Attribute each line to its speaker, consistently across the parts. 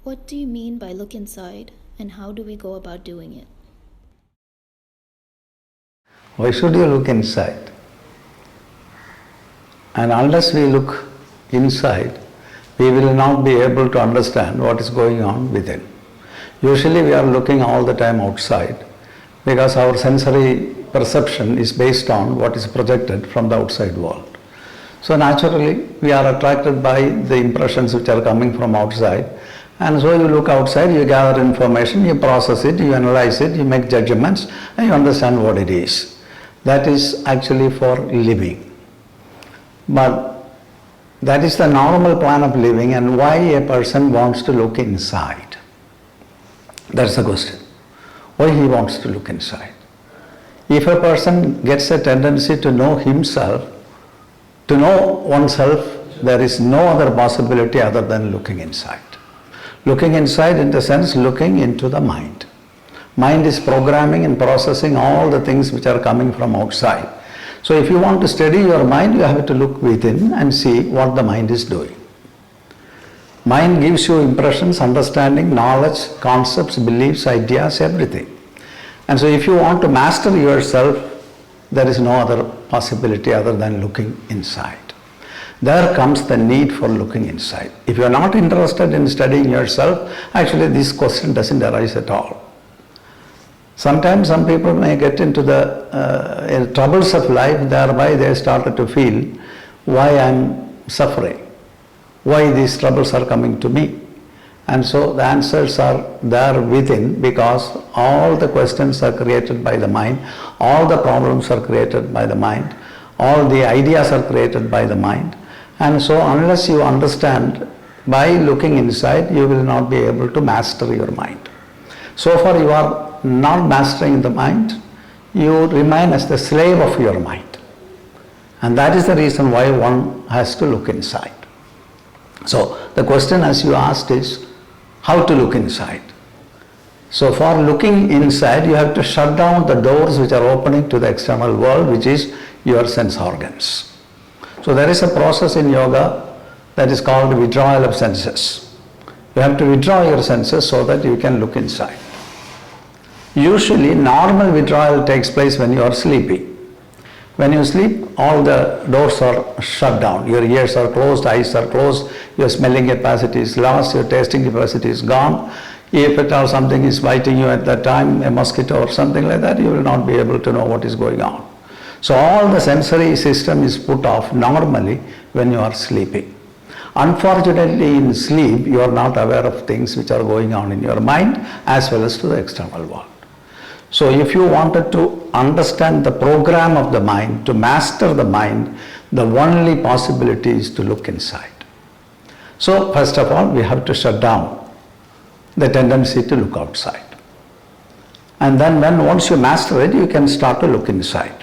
Speaker 1: What do you mean by look inside, and how do we go about doing it?
Speaker 2: Why should you look inside? And unless we look inside, we will not be able to understand what is going on within. Usually we are looking all the time outside because our sensory perception is based on what is projected from the outside world. So naturally we are attracted by the impressions which are coming from outside, and so you look outside, you gather information, you process it, you analyze it, you make judgments, and you understand what it is. That is actually for living. But that is the normal plan of living, and why a person wants to look inside? That's the question. Why he wants to look inside? If a person gets a tendency to know himself, to know oneself, there is no other possibility other than looking inside. Looking inside in the sense looking into the mind. Mind is programming and processing all the things which are coming from outside. So if you want to study your mind, you have to look within and see what the mind is doing. Mind gives you impressions, understanding, knowledge, concepts, beliefs, ideas, everything. And so if you want to master yourself, there is no other possibility other than looking inside. There comes the need for looking inside. If you are not interested in studying yourself, actually this question doesn't arise at all. Sometimes some people may get into the troubles of life, thereby they started to feel why I am suffering, why these troubles are coming to me. And so the answers are there within, because all the questions are created by the mind, all the problems are created by the mind, all the ideas are created by the mind. And so unless you understand by looking inside, you will not be able to master your mind. So far you are not mastering the mind, you remain as the slave of your mind. And that is the reason why one has to look inside. So the question as you asked is, how to look inside? So for looking inside, you have to shut down the doors which are opening to the external world, which is your sense organs. So there is a process in yoga that is called withdrawal of senses. You have to withdraw your senses so that you can look inside. Usually normal withdrawal takes place when you are sleepy. When you sleep, all the doors are shut down. Your ears are closed, eyes are closed, your smelling capacity is lost, your tasting capacity is gone. If at all something is biting you at that time, a mosquito or something like that, you will not be able to know what is going on. So all the sensory system is put off normally when you are sleeping. Unfortunately, in sleep, you are not aware of things which are going on in your mind as well as to the external world. So if you wanted to understand the program of the mind, to master the mind, the only possibility is to look inside. So first of all, we have to shut down the tendency to look outside. And then once you master it, you can start to look inside.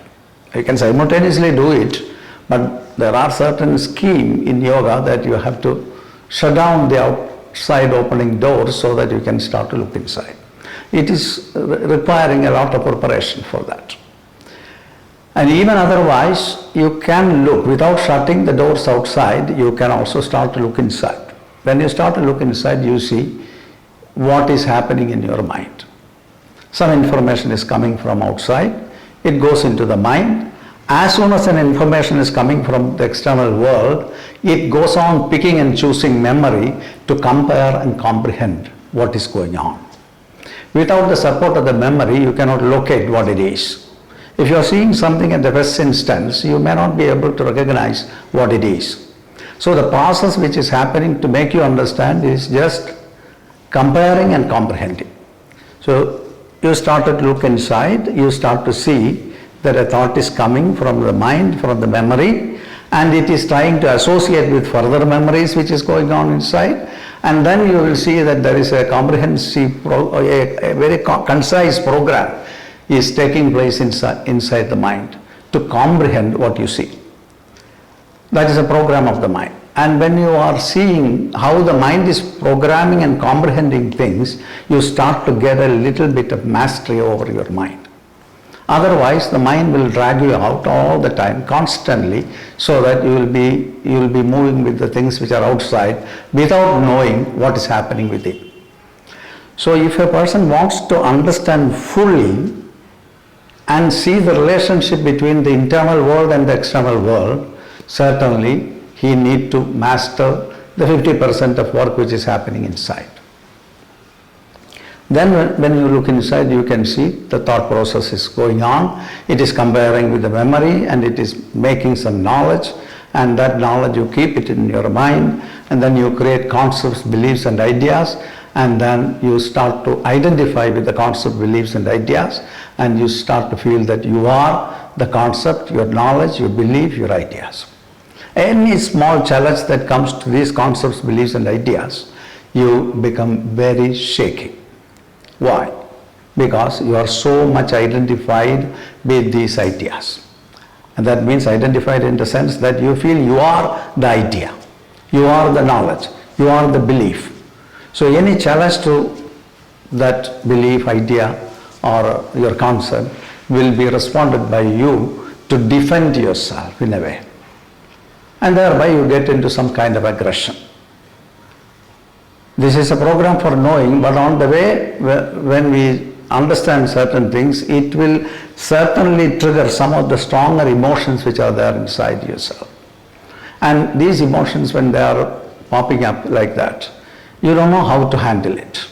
Speaker 2: You can simultaneously do it, but there are certain schemes in yoga that you have to shut down the outside opening doors so that you can start to look inside. It is requiring a lot of preparation for that. And even otherwise, you can look without shutting the doors outside, you can also start to look inside. When you start to look inside, you see what is happening in your mind. Some information is coming from outside, it goes into the mind. As soon as an information is coming from the external world, it goes on picking and choosing memory to compare and comprehend what is going on. Without the support of the memory, you cannot locate what it is. If you are seeing something at the first instance, you may not be able to recognize what it is. So the process which is happening to make you understand is just comparing and comprehending. So you start to look inside, you start to see that a thought is coming from the mind, from the memory, and it is trying to associate with further memories which is going on inside. And then you will see that there is a comprehensive, a very concise program is taking place inside the mind to comprehend what you see. That is a program of the mind. And when you are seeing how the mind is programming and comprehending things, you start to get a little bit of mastery over your mind. Otherwise, the mind will drag you out all the time, constantly, so that you will be moving with the things which are outside without knowing what is happening within. So if a person wants to understand fully and see the relationship between the internal world and the external world, certainly he need to master the 50% of work which is happening inside. Then when you look inside, you can see the thought process is going on. It is comparing with the memory and it is making some knowledge, and that knowledge you keep it in your mind, and then you create concepts, beliefs and ideas, and then you start to identify with the concept, beliefs and ideas, and you start to feel that you are the concept, your knowledge, your belief, your ideas. Any small challenge that comes to these concepts, beliefs and ideas, you become very shaky. Why? Because you are so much identified with these ideas. And that means identified in the sense that you feel you are the idea, you are the knowledge, you are the belief. So any challenge to that belief, idea or your concept will be responded by you to defend yourself in a way. And thereby you get into some kind of aggression. This is a program for knowing, but on the way, when we understand certain things, it will certainly trigger some of the stronger emotions which are there inside yourself. And these emotions, when they are popping up like that, you don't know how to handle it.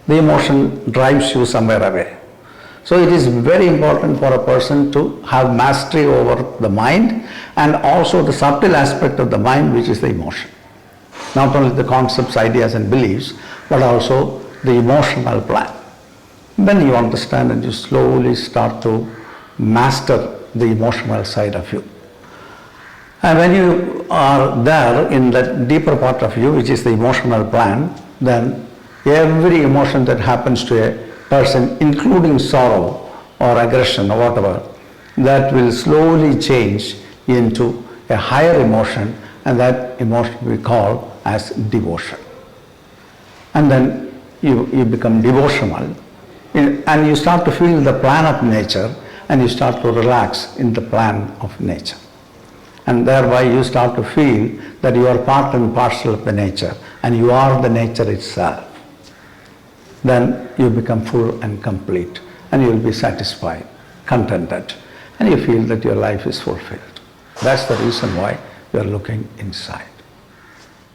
Speaker 2: The emotion drives you somewhere away. So it is very important for a person to have mastery over the mind and also the subtle aspect of the mind, which is the emotion. Not only the concepts, ideas and beliefs, but also the emotional plan. Then you understand and you slowly start to master the emotional side of you. And when you are there in that deeper part of you, which is the emotional plan, then every emotion that happens to a person, including sorrow or aggression or whatever, that will slowly change into a higher emotion, and that emotion we call as devotion. And then you become devotional, and you start to feel the plan of nature, and you start to relax in the plan of nature. And thereby you start to feel that you are part and parcel of the nature, and you are the nature itself. Then you become full and complete, and you will be satisfied, contented, and you feel that your life is fulfilled. That's the reason why you are looking inside.